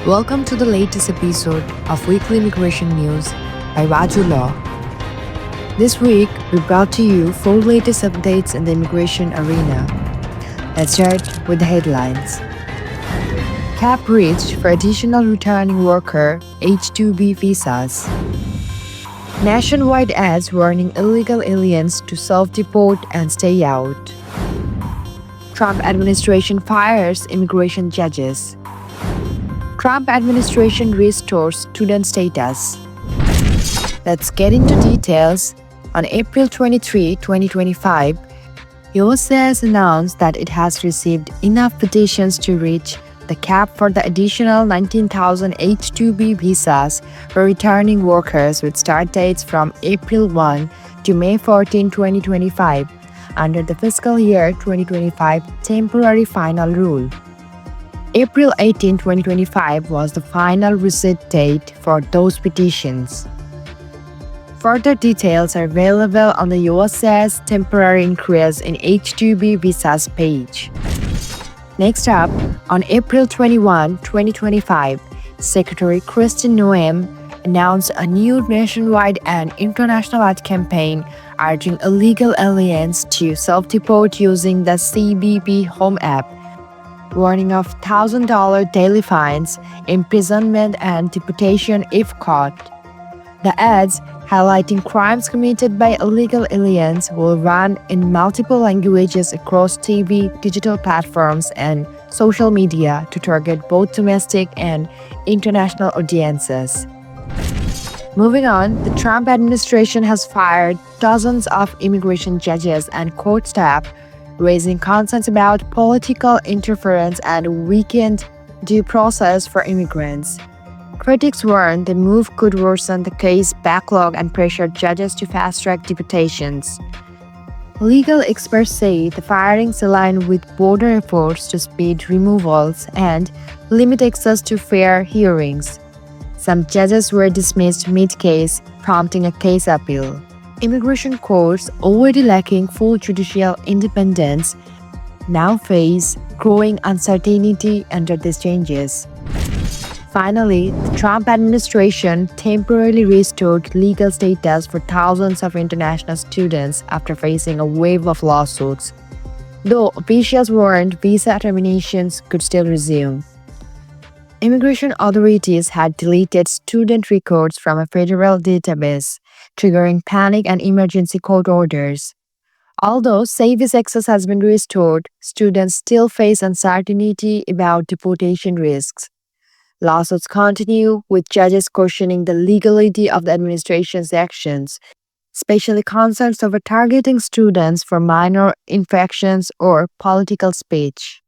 Welcome to the latest episode of Weekly Immigration News by RajuLaw. This week, we brought to you 4 latest updates in the immigration arena. Let's start with the headlines. Cap reached for additional returning worker H-2B visas. Nationwide ads warning illegal aliens to self-deport and stay out. Trump administration fires immigration judges. Trump administration restores student status. Let's get into details. On April 23, 2025, USCIS announced that it has received enough petitions to reach the cap for the additional 19,000 H-2B visas for returning workers with start dates from April 1 to May 14, 2025, under the fiscal year 2025 temporary final rule. April 18, 2025 was the final receipt date for those petitions. Further details are available on the USCIS temporary increase in H-2B visas page. Next up, on April 21, 2025, Secretary Kristen Noem announced a new nationwide and international ad campaign urging illegal aliens to self-deport using the CBP Home app, warning of $1,000 daily fines, imprisonment, and deportation if caught. The ads, highlighting crimes committed by illegal aliens, will run in multiple languages across TV, digital platforms, and social media to target both domestic and international audiences. Moving on, the Trump administration has fired dozens of immigration judges and court staff, raising concerns about political interference and weakened due process for immigrants. Critics warn the move could worsen the case backlog and pressure judges to fast-track deportations. Legal experts say the firings align with border efforts to speed removals and limit access to fair hearings. Some judges were dismissed mid-case, prompting a case appeal. Immigration courts, already lacking full judicial independence, now face growing uncertainty under these changes. Finally, the Trump administration temporarily restored legal status for thousands of international students after facing a wave of lawsuits, though officials warned visa terminations could still resume. Immigration authorities had deleted student records from a federal database, triggering panic and emergency court orders. Although SEVIS access has been restored, students still face uncertainty about deportation risks. Lawsuits continue, with judges questioning the legality of the administration's actions, especially concerns over targeting students for minor infractions or political speech.